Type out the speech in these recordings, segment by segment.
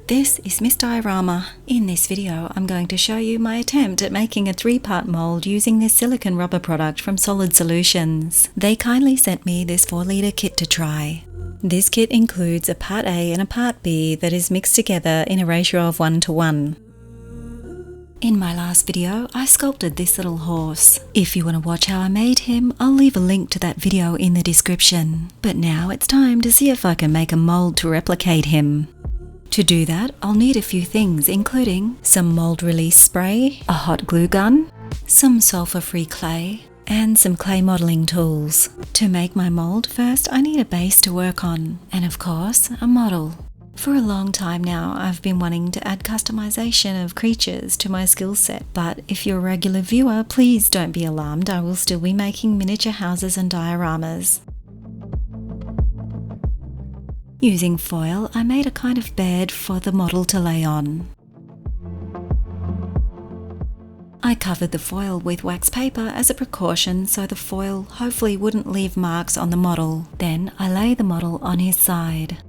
This is Miss Diorama. In this video, I'm going to show you my attempt at making a 3-part mold using this silicone rubber product from Solid Solutions. They kindly sent me this 4-litre kit to try. This kit includes a part A and a part B that is mixed together in a ratio of 1:1. In my last video, I sculpted this little horse. If you want to watch how I made him, I'll leave a link to that video in the description. But now it's time to see if I can make a mold to replicate him. To do that, I'll need a few things, including some mold release spray, a hot glue gun, some sulfur-free clay, and some clay modelling tools. To make my mold, first I need a base to work on, and of course, a model. For a long time now, I've been wanting to add customization of creatures to my skill set, but if you're a regular viewer, please don't be alarmed, I will still be making miniature houses and dioramas. Using foil, I made a kind of bed for the model to lay on. I covered the foil with wax paper as a precaution so the foil hopefully wouldn't leave marks on the model. Then I lay the model on his side.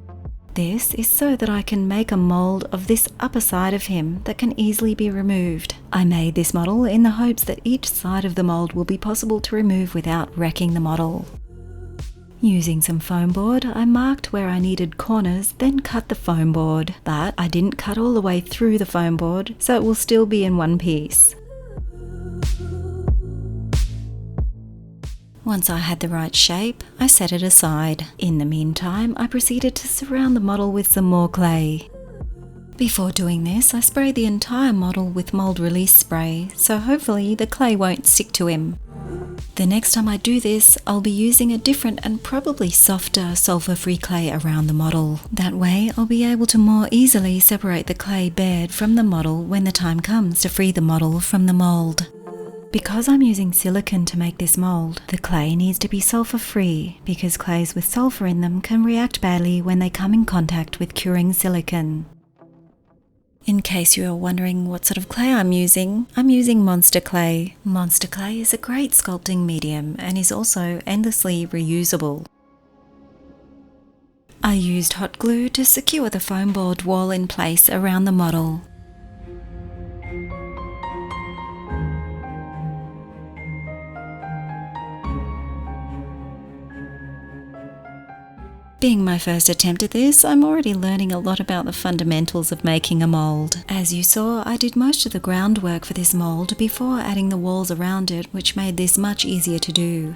This is so that I can make a mold of this upper side of him that can easily be removed. I made this model in the hopes that each side of the mold will be possible to remove without wrecking the model. Using some foam board, I marked where I needed corners, then cut the foam board, but I didn't cut all the way through the foam board, so it will still be in one piece. Once I had the right shape, I set it aside. In the meantime, I proceeded to surround the model with some more clay. Before doing this, I sprayed the entire model with mold release spray, so hopefully the clay won't stick to him. The next time I do this, I'll be using a different and probably softer sulfur-free clay around the model. That way, I'll be able to more easily separate the clay bed from the model when the time comes to free the model from the mold. Because I'm using silicone to make this mold, the clay needs to be sulfur-free because clays with sulfur in them can react badly when they come in contact with curing silicone. In case you are wondering what sort of clay I'm using Monster Clay. Monster Clay is a great sculpting medium and is also endlessly reusable. I used hot glue to secure the foam board wall in place around the model. Being my first attempt at this, I'm already learning a lot about the fundamentals of making a mold. As you saw, I did most of the groundwork for this mold before adding the walls around it, which made this much easier to do.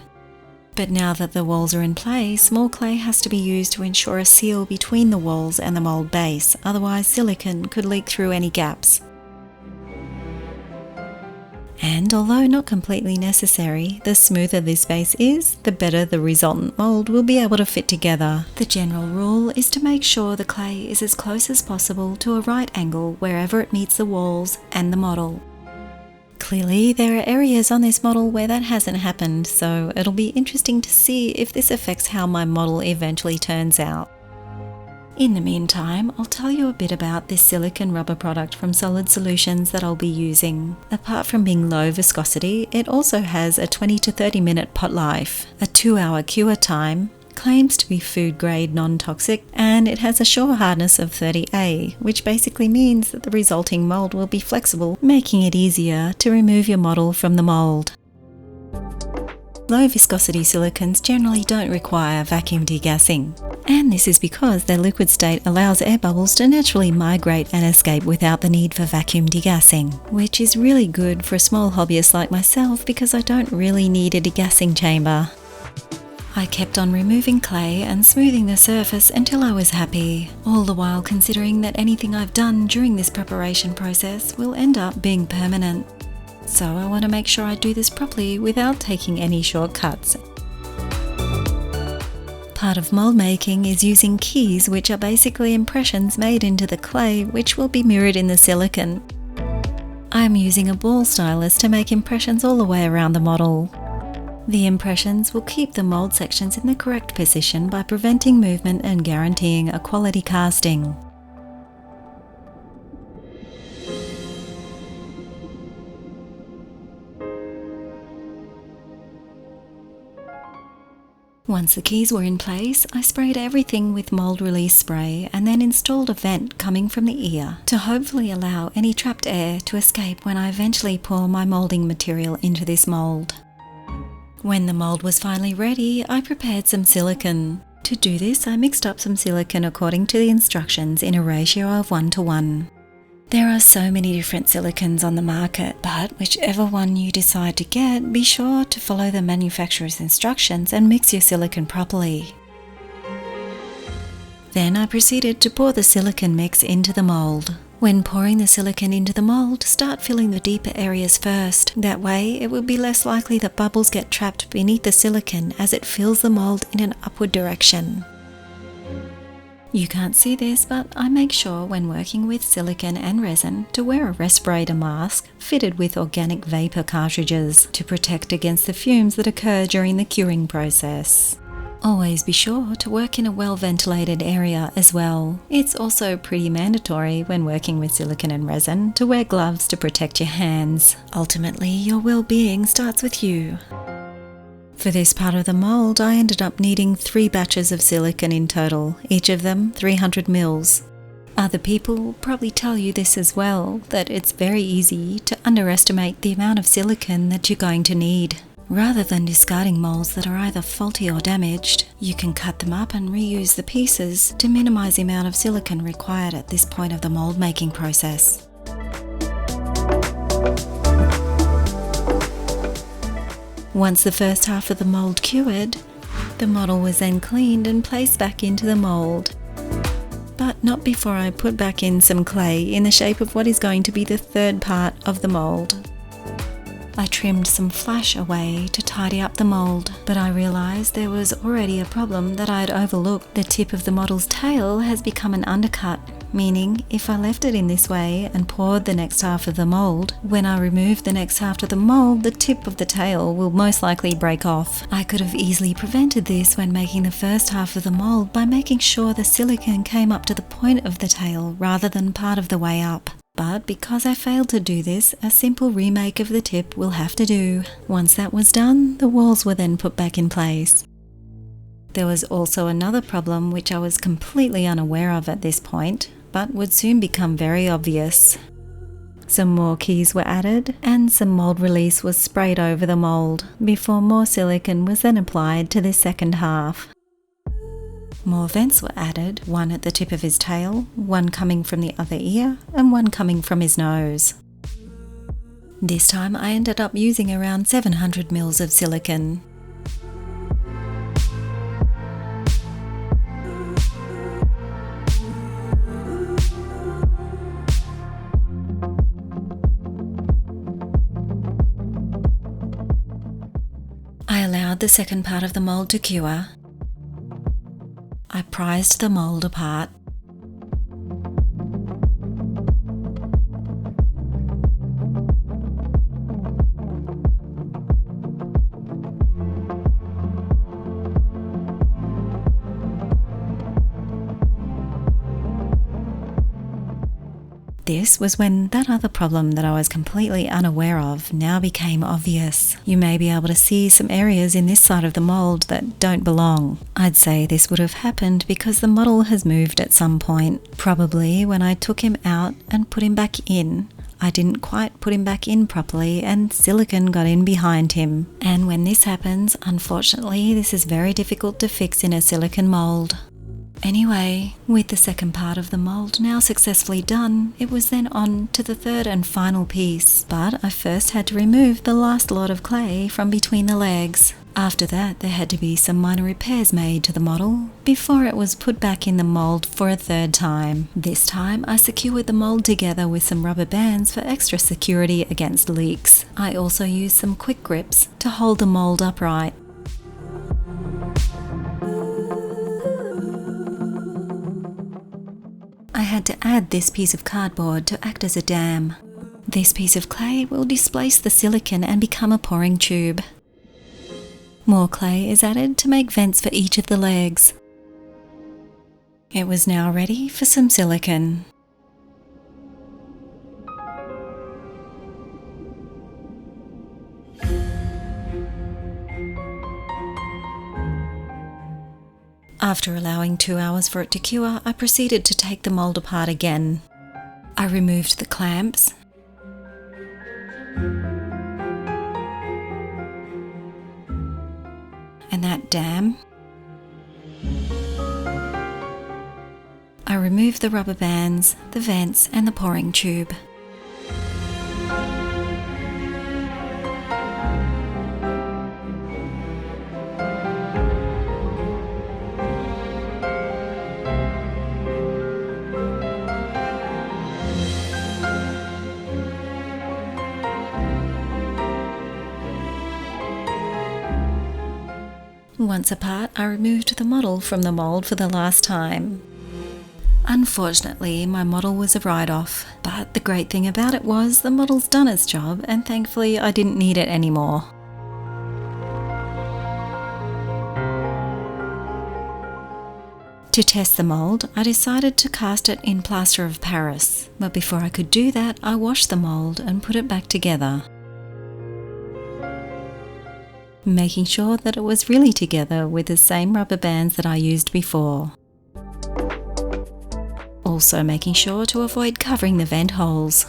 But now that the walls are in place, more clay has to be used to ensure a seal between the walls and the mold base, otherwise silicone could leak through any gaps. And although not completely necessary, the smoother this base is, the better the resultant mold will be able to fit together. The general rule is to make sure the clay is as close as possible to a right angle wherever it meets the walls and the model. Clearly, there are areas on this model where that hasn't happened, so it'll be interesting to see if this affects how my model eventually turns out. In the meantime, I'll tell you a bit about this silicone rubber product from Solid Solutions that I'll be using. Apart from being low viscosity, it also has a 20 to 30 minute pot life, a 2-hour cure time, claims to be food grade non-toxic, and it has a sure hardness of 30A, which basically means that the resulting mold will be flexible, making it easier to remove your model from the mold. Low viscosity silicones generally don't require vacuum degassing, and this is because their liquid state allows air bubbles to naturally migrate and escape without the need for vacuum degassing, which is really good for a small hobbyist like myself because I don't really need a degassing chamber. I kept on removing clay and smoothing the surface until I was happy, all the while considering that anything I've done during this preparation process will end up being permanent. So I want to make sure I do this properly without taking any shortcuts. Part of mold making is using keys, which are basically impressions made into the clay which will be mirrored in the silicone. I'm using a ball stylus to make impressions all the way around the model. The impressions will keep the mold sections in the correct position by preventing movement and guaranteeing a quality casting. Once the keys were in place, I sprayed everything with mold release spray and then installed a vent coming from the ear to hopefully allow any trapped air to escape when I eventually pour my moulding material into this mould. When the mould was finally ready, I prepared some silicone. To do this, I mixed up some silicone according to the instructions in a ratio of 1:1. There are so many different silicones on the market, but whichever one you decide to get, be sure to follow the manufacturer's instructions and mix your silicone properly. Then I proceeded to pour the silicone mix into the mould. When pouring the silicone into the mould, start filling the deeper areas first. That way, it will be less likely that bubbles get trapped beneath the silicone as it fills the mould in an upward direction. You can't see this, but I make sure when working with silicone and resin to wear a respirator mask fitted with organic vapor cartridges to protect against the fumes that occur during the curing process. Always be sure to work in a well-ventilated area as well. It's also pretty mandatory when working with silicone and resin to wear gloves to protect your hands. Ultimately, your well-being starts with you. For this part of the mould, I ended up needing 3 batches of silicone in total, each of them 300 mils. Other people will probably tell you this as well, that it's very easy to underestimate the amount of silicone that you're going to need. Rather than discarding moulds that are either faulty or damaged, you can cut them up and reuse the pieces to minimise the amount of silicone required at this point of the mould making process. Once the first half of the mould cured, the model was then cleaned and placed back into the mould. But not before I put back in some clay in the shape of what is going to be the third part of the mould. I trimmed some flash away to tidy up the mould, but I realised there was already a problem that I had overlooked. The tip of the model's tail has become an undercut, meaning if I left it in this way and poured the next half of the mould, when I remove the next half of the mould, the tip of the tail will most likely break off. I could have easily prevented this when making the first half of the mould by making sure the silicone came up to the point of the tail rather than part of the way up. But because I failed to do this, a simple remake of the tip will have to do. Once that was done, the walls were then put back in place. There was also another problem which I was completely unaware of at this point, but would soon become very obvious. Some more keys were added and some mould release was sprayed over the mould before more silicone was then applied to this second half. More vents were added, one at the tip of his tail, one coming from the other ear, and one coming from his nose. This time I ended up using around 700 mils of silicone. I allowed the second part of the mould to cure. I prised the mould apart. This was when that other problem that I was completely unaware of now became obvious. You may be able to see some areas in this side of the mould that don't belong. I'd say this would have happened because the model has moved at some point. Probably when I took him out and put him back in, I didn't quite put him back in properly and silicone got in behind him. And when this happens, unfortunately, this is very difficult to fix in a silicone mould. Anyway, with the second part of the mould now successfully done, it was then on to the third and final piece, but I first had to remove the last lot of clay from between the legs. After that, there had to be some minor repairs made to the model before it was put back in the mould for a third time. This time, I secured the mould together with some rubber bands for extra security against leaks. I also used some quick grips to hold the mould upright. I had to add this piece of cardboard to act as a dam. This piece of clay will displace the silicone and become a pouring tube. More clay is added to make vents for each of the legs. It was now ready for some silicone. After allowing 2 hours for it to cure, I proceeded to take the mould apart again. I removed the clamps and that dam. I removed the rubber bands, the vents and the pouring tube. Once apart, I removed the model from the mould for the last time. Unfortunately, my model was a write-off, but the great thing about it was the model's done its job and thankfully I didn't need it anymore. To test the mould, I decided to cast it in plaster of Paris, but before I could do that, I washed the mould and put it back together, making sure that it was really together with the same rubber bands that I used before. Also making sure to avoid covering the vent holes.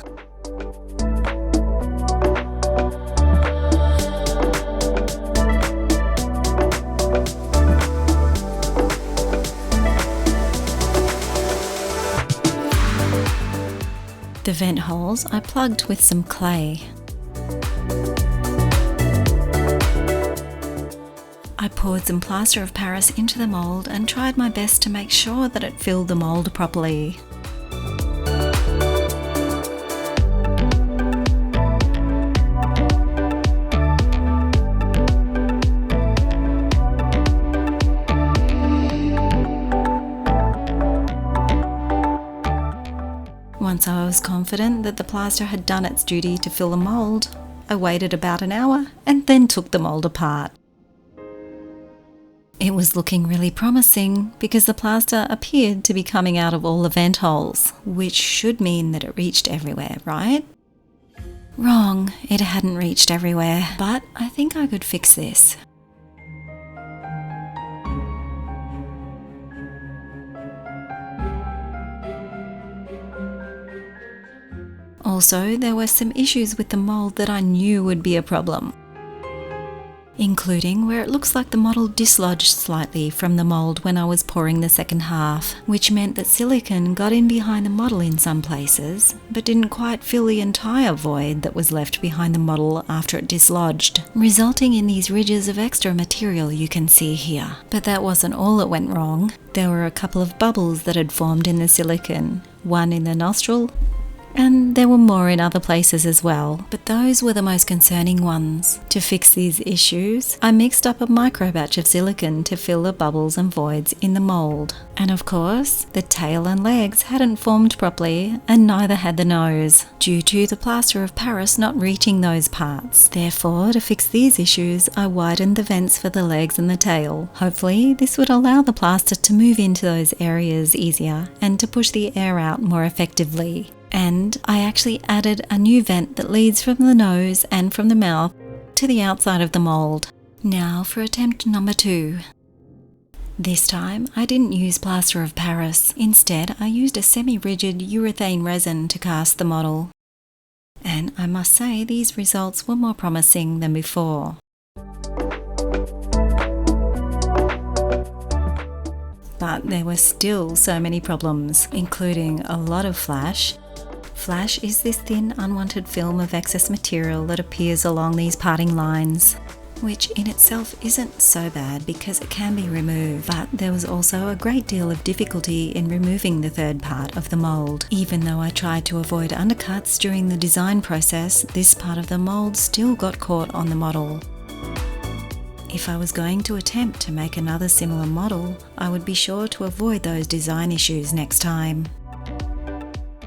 The vent holes I plugged with some clay. I poured some plaster of Paris into the mould and tried my best to make sure that it filled the mould properly. Once I was confident that the plaster had done its duty to fill the mould, I waited about an hour and then took the mould apart. It was looking really promising because the plaster appeared to be coming out of all the vent holes, which should mean that it reached everywhere, right? Wrong, it hadn't reached everywhere, but I think I could fix this. Also, there were some issues with the mould that I knew would be a problem, including where it looks like the model dislodged slightly from the mould when I was pouring the second half, which meant that silicone got in behind the model in some places, but didn't quite fill the entire void that was left behind the model after it dislodged, resulting in these ridges of extra material you can see here. But that wasn't all that went wrong. There were a couple of bubbles that had formed in the silicone, one in the nostril, and there were more in other places as well, but those were the most concerning ones. To fix these issues, I mixed up a micro batch of silicone to fill the bubbles and voids in the mould. And of course, the tail and legs hadn't formed properly, and neither had the nose, due to the plaster of Paris not reaching those parts. Therefore, to fix these issues, I widened the vents for the legs and the tail. Hopefully, this would allow the plaster to move into those areas easier and to push the air out more effectively. And I actually added a new vent that leads from the nose and from the mouth to the outside of the mould. Now for attempt number 2. This time I didn't use plaster of Paris. Instead, I used a semi-rigid urethane resin to cast the model. And I must say these results were more promising than before. But there were still so many problems, including a lot of flash. Flash is this thin, unwanted film of excess material that appears along these parting lines, which in itself isn't so bad because it can be removed, but there was also a great deal of difficulty in removing the third part of the mould. Even though I tried to avoid undercuts during the design process, this part of the mould still got caught on the model. If I was going to attempt to make another similar model, I would be sure to avoid those design issues next time.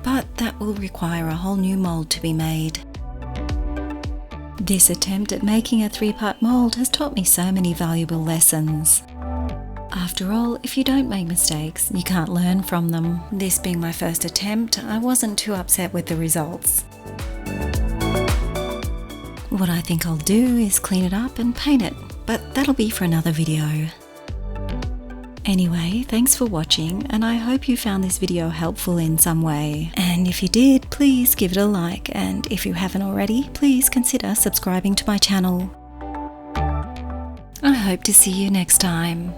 But that will require a whole new mould to be made. This attempt at making a 3-part mould has taught me so many valuable lessons. After all, if you don't make mistakes, you can't learn from them. This being my first attempt, I wasn't too upset with the results. What I think I'll do is clean it up and paint it, but that'll be for another video. Anyway, thanks for watching, and I hope you found this video helpful in some way. And if you did, please give it a like, and if you haven't already, please consider subscribing to my channel. I hope to see you next time.